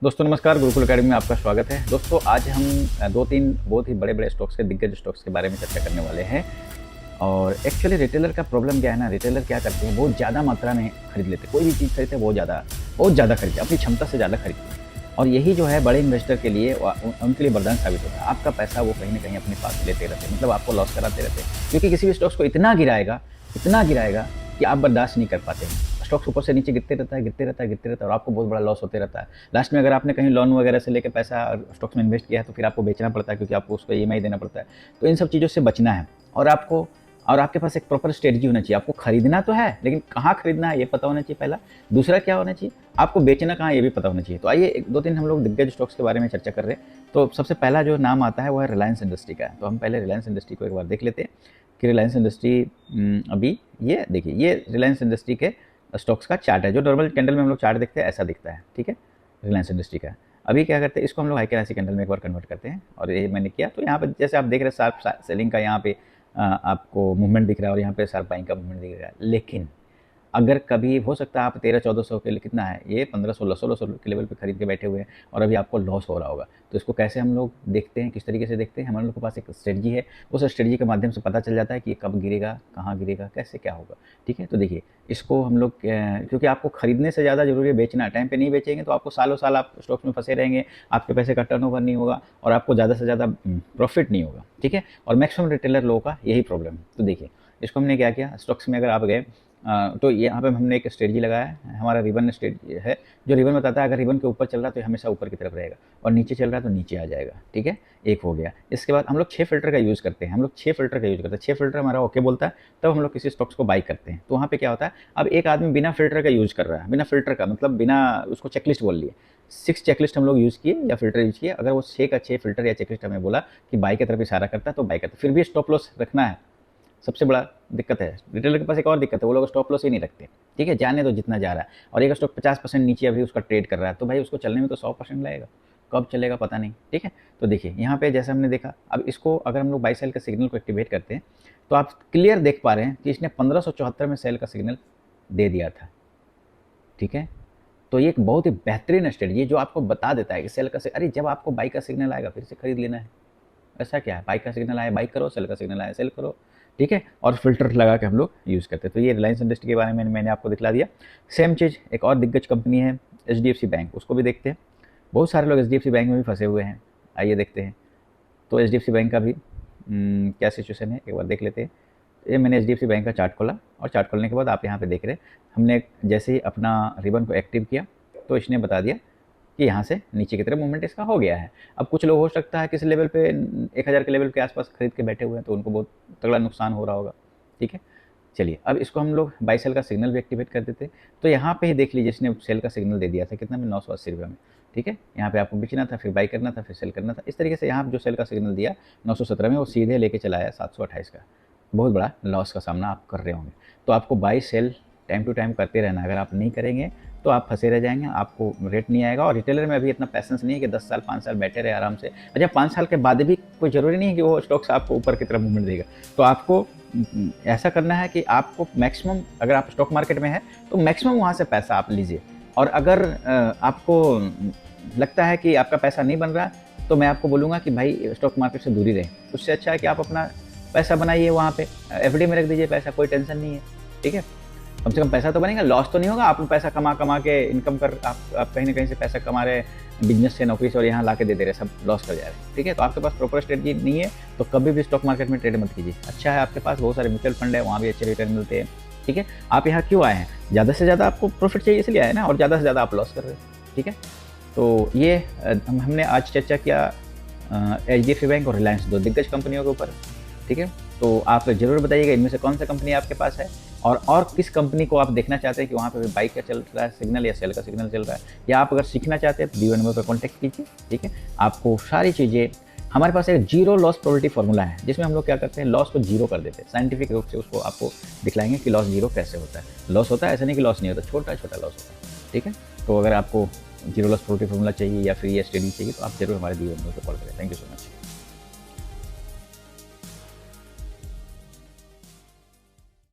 दोस्तों नमस्कार, गुरुकुल एकेडमी में आपका स्वागत है। दोस्तों आज हम दो तीन बहुत ही बड़े स्टॉक्स के दिग्गज स्टॉक्स के बारे में चर्चा करने वाले हैं। और एक्चुअली रिटेलर का प्रॉब्लम क्या है ना, रिटेलर क्या करते हैं, बहुत ज़्यादा मात्रा में खरीद लेते हैं। कोई भी चीज़ खरीदते हैं बहुत ज़्यादा खरीदते हैं, अपनी क्षमता से ज़्यादा खरीदते हैं। और यही जो है बड़े इन्वेस्टर के लिए उनके लिए वरदान साबित होता है। आपका पैसा वो कहीं ना कहीं अपने पास लेते रहते हैं, मतलब आपको लॉस कराते रहते हैं, क्योंकि किसी भी स्टॉक्स को इतना गिराएगा कि आप बर्दाश्त नहीं कर पाते हैं। स्टॉक्स ऊपर से नीचे गिरते रहता है और आपको बहुत बड़ा लॉस होते रहता है। लास्ट में अगर आपने कहीं लोन वगैरह से लेकर पैसा स्टॉक्स में इन्वेस्ट किया है तो फिर आपको बेचना पड़ता है, क्योंकि आपको उसको ईएमआई देना पड़ता है। तो इन सब चीज़ों से बचना है और आपके पास एक प्रॉपर स्ट्रेटजी होना चाहिए। आपको खरीदना तो है, लेकिन कहाँ खरीदना है ये पता होना चाहिए पहला। दूसरा क्या होना चाहिए, आपको बेचना कहाँ ये भी पता होना चाहिए। तो आइए एक दो तीन हम लोग दिग्गज स्टॉक्स के बारे में चर्चा कर रहे हैं। तो सबसे पहला जो नाम आता है वो है रिलायंस इंडस्ट्री का है। तो हम पहले रिलायंस इंडस्ट्री को एक बार देख लेते हैं कि रिलायंस इंडस्ट्री अभी ये देखिए, ये रिलायंस इंडस्ट्री के स्टॉक्स का चार्ट है। जो नॉर्मल कैंडल में हम लोग चार्ट देखते हैं ऐसा दिखता है, ठीक है, रिलायंस इंडस्ट्री का। अभी क्या करते हैं, इसको हम लोग हाई ऐसी कैंडल में एक बार कन्वर्ट करते हैं। और ये मैंने किया तो यहाँ पर जैसे आप देख रहे हैं शार्प सेलिंग का यहाँ पे आपको मूवमेंट दिख रहा है और यहाँ पे शार्प बाइंग का मूवमेंट दिख रहा है। लेकिन अगर कभी हो सकता है आप 1300-1400 के लिए, कितना है ये, 1500-1600 के लेवल पे खरीद के बैठे हुए हैं और अभी आपको लॉस हो रहा होगा। तो इसको कैसे हम लोग देखते हैं, किस तरीके से देखते हैं, हमारे लोग के पास एक स्ट्रेटजी है। उस स्ट्रेटजी के माध्यम से पता चल जाता है कि ये कब गिरेगा, कहाँ गिरेगा, कैसे क्या होगा, ठीक है। तो देखिए इसको हम लोग क्योंकि आपको खरीदने से ज़्यादा जरूरी है बेचना। टाइम पे नहीं बेचेंगे तो आपको सालों साल आप स्टॉक्स में फंसे रहेंगे, आपके पैसे का टर्नओवर नहीं होगा और आपको ज़्यादा से ज़्यादा प्रॉफिट नहीं होगा, ठीक है। और मैक्सिमम रिटेलर लोगों का यही प्रॉब्लम है। तो देखिए इसको हमने क्या किया, स्टॉक्स में अगर आप गए तो यहाँ पे हमने एक स्ट्रेटजी लगाया है। हमारा रिबन स्ट्रेटजी है, जो रिबन बताता है अगर रिबन के ऊपर चल रहा है तो हमेशा ऊपर की तरफ रहेगा और नीचे चल रहा है तो नीचे आ जाएगा, ठीक है। एक हो गया। इसके बाद हम लोग 6 फिल्टर का यूज़ करते हैं। 6 फिल्टर हमारा ओके बोलता है तब हम लोग किसी स्टॉक्स को बाई करते हैं। तो वहाँ पे क्या होता है, अब एक आदमी बिना फिल्टर का यूज़ कर रहा है, बिना फिल्टर का मतलब बिना उसको चेकलिस्ट बोल लिए, 6 चेकलिस्ट हम लोग यूज़ किए या फिल्टर यूज़ किए। अगर वो 6 का 6 फिल्टर या चेकलिस्ट हमें बोला कि बाई की तरफ इशारा करता है तो बाई करता है, फिर भी स्टॉप लॉस रखना है। सबसे बड़ा दिक्कत है रिटेलर के पास, एक और दिक्कत है, वो लोग स्टॉप लॉस ही नहीं रखते, ठीक है। जाने तो जितना जा रहा है, और एक स्टॉक 50% नीचे अभी उसका ट्रेड कर रहा है तो भाई उसको चलने में तो 100% लगेगा, कब चलेगा पता नहीं, ठीक है। तो देखिए यहाँ पे जैसे हमने देखा, अब इसको अगर हम लोग बाई सेल का सिग्नल को एक्टिवेट करते हैं तो आप क्लियर देख पा रहे हैं कि इसने 1574 में सेल का सिग्नल दे दिया था, ठीक है। तो ये एक बहुत ही बेहतरीन स्ट्रेटजी है जो आपको बता देता है कि सेल का अरे जब आपको बाई का सिग्नल आएगा फिर से खरीद लेना है। ऐसा क्या है, बाई का सिग्नल आया बाई करो, सेल का सिग्नल आया सेल करो, ठीक है। और फिल्टर लगा के हम लोग यूज़ करते हैं। तो ये रिलायंस इंडस्ट्री के बारे में मैंने आपको दिखला दिया। सेम चीज़ एक और दिग्गज कंपनी है एचडीएफसी बैंक, उसको भी देखते हैं। बहुत सारे लोग एचडीएफसी बैंक में भी फंसे हुए हैं, आइए देखते हैं। तो एचडीएफसी बैंक का भी क्या सिचुएशन है एक बार देख लेते हैं। ये मैंने एचडीएफसी बैंक का चार्ट खोला और चार्ट खोलने के बाद आप यहाँ पे देख रहे हैं, हमने जैसे ही अपना रिबन को एक्टिव किया तो इसने बता दिया कि यहाँ से नीचे की तरफ मूवमेंट इसका हो गया है। अब कुछ लोग हो सकता है किसी लेवल पे 1000 के लेवल के आसपास खरीद के बैठे हुए हैं तो उनको बहुत तगड़ा नुकसान हो रहा होगा, ठीक है। चलिए अब इसको हम लोग बाई सेल का सिग्नल भी एक्टिवेट कर देते। तो यहाँ पे ही देख लीजिए, इसने सेल का सिग्नल दे दिया था कितना में, 980 रुपये में, ठीक है। यहाँ पे आपको बेचना था, फिर बाई करना था, फिर सेल करना था। इस तरीके से यहाँ जो सेल का सिग्नल दिया 917 में, वो सीधे लेके चला आया 728 का। बहुत बड़ा लॉस का सामना आप कर रहे होंगे। तो आपको buy sell time to time करते रहना। अगर आप नहीं करेंगे तो आप फंसे रह जाएंगे, आपको रेट नहीं आएगा। और रिटेलर में अभी इतना पैसेंस नहीं है कि 10 साल 5 साल बैठे रहे आराम से। अच्छा 5 साल के बाद भी कोई ज़रूरी नहीं है कि वो स्टॉक्स आपको ऊपर की तरफ मूवमेंट देगा। तो आपको ऐसा करना है कि आपको मैक्सिमम, अगर आप स्टॉक मार्केट में है तो मैक्सिमम वहाँ से पैसा आप लीजिए। और अगर आपको लगता है कि आपका पैसा नहीं बन रहा तो मैं आपको बोलूँगा कि भाई स्टॉक मार्केट से दूरी रहे। उससे अच्छा है कि आप अपना पैसा बनाइए वहाँ पे, एफडी में रख दीजिए पैसा, कोई टेंशन नहीं है, ठीक है। कम से कम पैसा तो बनेगा, लॉस तो नहीं होगा। आप पैसा कमा के इनकम कर, आप कहीं ना कहीं से पैसा कमा रहे बिजनेस से, नौकरी से, और यहाँ ला के दे दे रहे, सब लॉस कर जा रहे हैं, ठीक है। तो आपके पास प्रॉपर स्ट्रेटजी नहीं है तो कभी भी स्टॉक मार्केट में ट्रेड मत कीजिए। अच्छा है आपके पास बहुत सारे म्यूचुअल फंड है, वहाँ भी अच्छे रिटर्न मिलते हैं, ठीक है। आप यहाँ क्यों आए हैं, ज़्यादा से ज़्यादा आपको प्रॉफिट चाहिए इसलिए आए ना, और ज़्यादा से ज़्यादा आप लॉस कर रहे हैं, ठीक है। तो ये हमने आज चर्चा किया एचडीएफसी बैंक और रिलायंस, दो दिग्गज कंपनियों के ऊपर, ठीक है। तो आप ज़रूर बताइएगा इनमें से कौन सा कंपनी आपके पास है और किस कंपनी को आप देखना चाहते हैं कि वहाँ पे भी बाई का चल रहा है सिग्नल या सेल का सिग्नल चल रहा है। या आप अगर सीखना चाहते हैं तो दिए नंबर पर कॉन्टैक्ट कीजिए, ठीक है। आपको सारी चीज़ें, हमारे पास एक जीरो लॉस प्रोबेबिलिटी फार्मूला है जिसमें हम लोग क्या करते हैं, लॉस को जीरो कर देते हैं। साइंटिफिक रूप से उसको आपको दिखलाएंगे कि लॉस जीरो कैसे होता है। लॉस होता है, ऐसा नहीं कि लॉस नहीं होता, छोटा छोटा लॉस होता है, ठीक है। तो अगर आपको जीरो लॉस प्रोबेबिलिटी फार्मूला चाहिए या फिर ये स्टडी चाहिए तो आप जरूर हमारे दिए नंबर पर कॉल करें। Thank you so much.